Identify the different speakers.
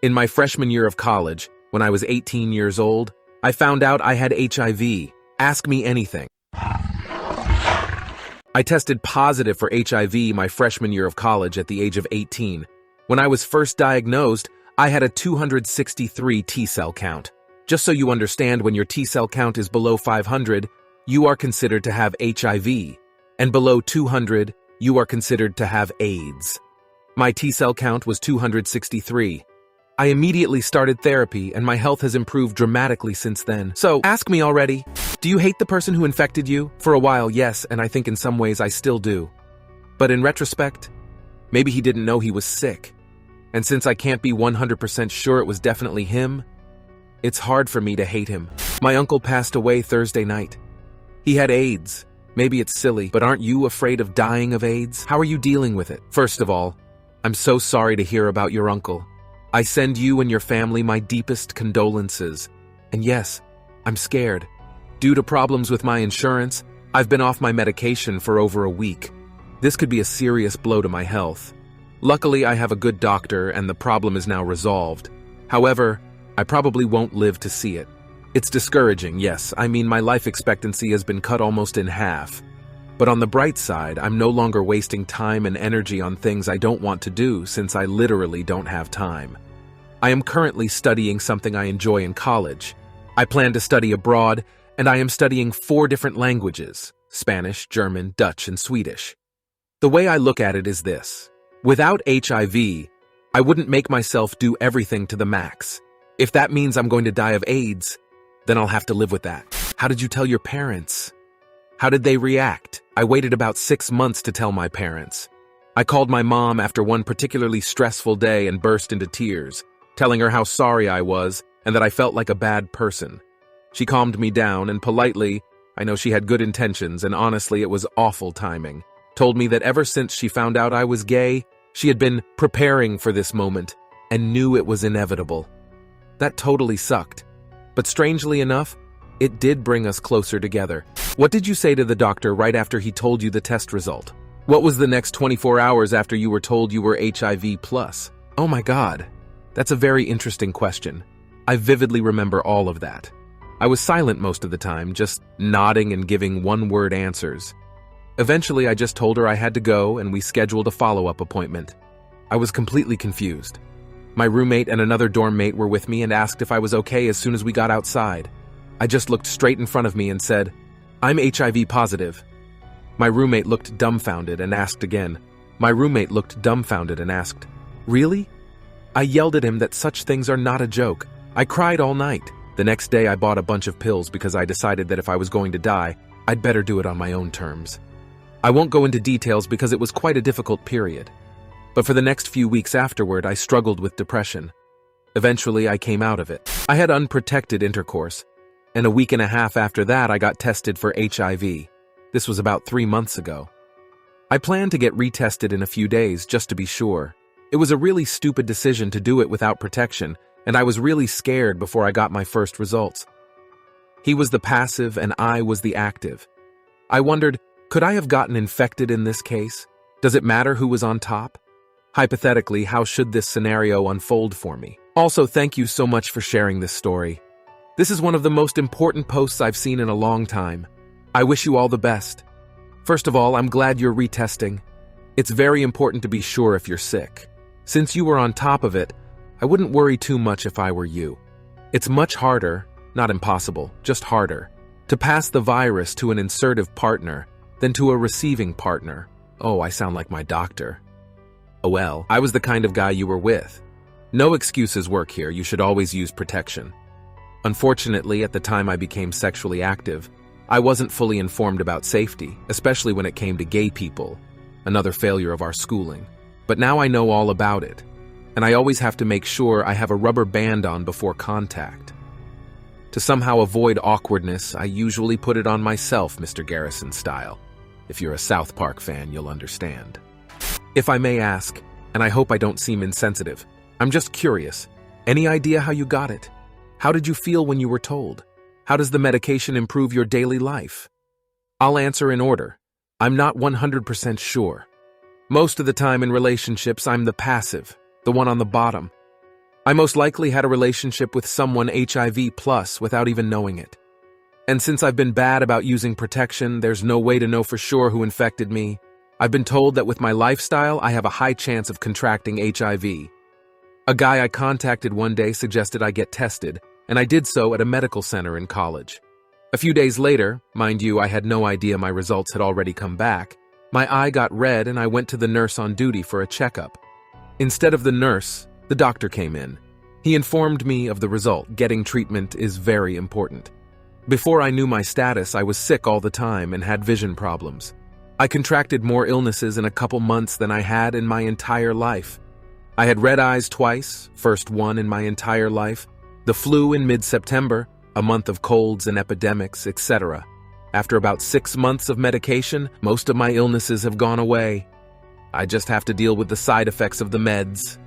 Speaker 1: In my freshman year of college, when I was 18 years old, I found out I had HIV. Ask me anything. I tested positive for HIV my freshman year of college at the age of 18. When I was first diagnosed, I had a 263 T-cell count. Just so you understand, when your T-cell count is below 500, you are considered to have HIV, and below 200, you are considered to have AIDS. My T-cell count was 263. I immediately started therapy, and my health has improved dramatically since then. So, ask me already, do you hate the person who infected you? For a while, yes, and I think in some ways I still do. But in retrospect, maybe he didn't know he was sick. And since I can't be 100% sure it was definitely him, it's hard for me to hate him. My uncle passed away Thursday night. He had AIDS. Maybe it's silly, but aren't you afraid of dying of AIDS? How are you dealing with it? First of all, I'm so sorry to hear about your uncle. I send you and your family my deepest condolences. And yes, I'm scared. Due to problems with my insurance, I've been off my medication for over a week. This could be a serious blow to my health. Luckily, I have a good doctor and the problem is now resolved. However, I probably won't live to see it. It's discouraging, yes. I mean, my life expectancy has been cut almost in half. But on the bright side, I'm no longer wasting time and energy on things I don't want to do since I literally don't have time. I am currently studying something I enjoy in college. I plan to study abroad, and I am studying 4 different languages: Spanish, German, Dutch, and Swedish. The way I look at it is this. Without HIV, I wouldn't make myself do everything to the max. If that means I'm going to die of AIDS, then I'll have to live with that. How did you tell your parents? How did they react? I waited about 6 months to tell my parents. I called my mom after one particularly stressful day and burst into tears, telling her how sorry I was and that I felt like a bad person. She calmed me down and politely, I know she had good intentions and honestly it was awful timing, told me that ever since she found out I was gay, she had been preparing for this moment and knew it was inevitable. That totally sucked. But strangely enough, it did bring us closer together. What did you say to the doctor right after he told you the test result? What was the next 24 hours after you were told you were HIV+? Oh my God, that's a very interesting question. I vividly remember all of that. I was silent most of the time, just nodding and giving one-word answers. Eventually, I just told her I had to go and we scheduled a follow-up appointment. I was completely confused. My roommate and another dorm mate were with me and asked if I was okay as soon as we got outside. I just looked straight in front of me and said, "I'm HIV positive." My roommate looked dumbfounded and asked again. "Really?" I yelled at him that such things are not a joke. I cried all night. The next day I bought a bunch of pills because I decided that if I was going to die, I'd better do it on my own terms. I won't go into details because it was quite a difficult period. But for the next few weeks afterward, I struggled with depression. Eventually, I came out of it. I had unprotected intercourse, and a week and a half after that, I got tested for HIV. This was about 3 months ago. I planned to get retested in a few days just to be sure. It was a really stupid decision to do it without protection, and I was really scared before I got my first results. He was the passive and I was the active. I wondered, could I have gotten infected in this case? Does it matter who was on top? Hypothetically, how should this scenario unfold for me? Also, thank you so much for sharing this story. This is one of the most important posts I've seen in a long time. I wish you all the best. First of all, I'm glad you're retesting. It's very important to be sure if you're sick. Since you were on top of it, I wouldn't worry too much if I were you. It's much harder, not impossible, just harder, to pass the virus to an insertive partner than to a receiving partner. Oh, I sound like my doctor. Oh well, I was the kind of guy you were with. No excuses work here, you should always use protection. Unfortunately, at the time I became sexually active, I wasn't fully informed about safety, especially when it came to gay people, another failure of our schooling. But now I know all about it, and I always have to make sure I have a rubber band on before contact. To somehow avoid awkwardness, I usually put it on myself, Mr. Garrison style. If you're a South Park fan, you'll understand. If I may ask, and I hope I don't seem insensitive, I'm just curious. Any idea how you got it? How did you feel when you were told? How does the medication improve your daily life? I'll answer in order. I'm not 100% sure. Most of the time in relationships, I'm the passive, the one on the bottom. I most likely had a relationship with someone HIV plus without even knowing it. And since I've been bad about using protection, there's no way to know for sure who infected me. I've been told that with my lifestyle, I have a high chance of contracting HIV. A guy I contacted one day suggested I get tested, and I did so at a medical center in college. A few days later, mind you, I had no idea my results had already come back, my eye got red and I went to the nurse on duty for a checkup. Instead of the nurse, the doctor came in. He informed me of the result. Getting treatment is very important. Before I knew my status, I was sick all the time and had vision problems. I contracted more illnesses in a couple months than I had in my entire life. I had red eyes twice, first one in my entire life, the flu in mid-September, a month of colds and epidemics, etc. After about 6 months of medication, most of my illnesses have gone away. I just have to deal with the side effects of the meds.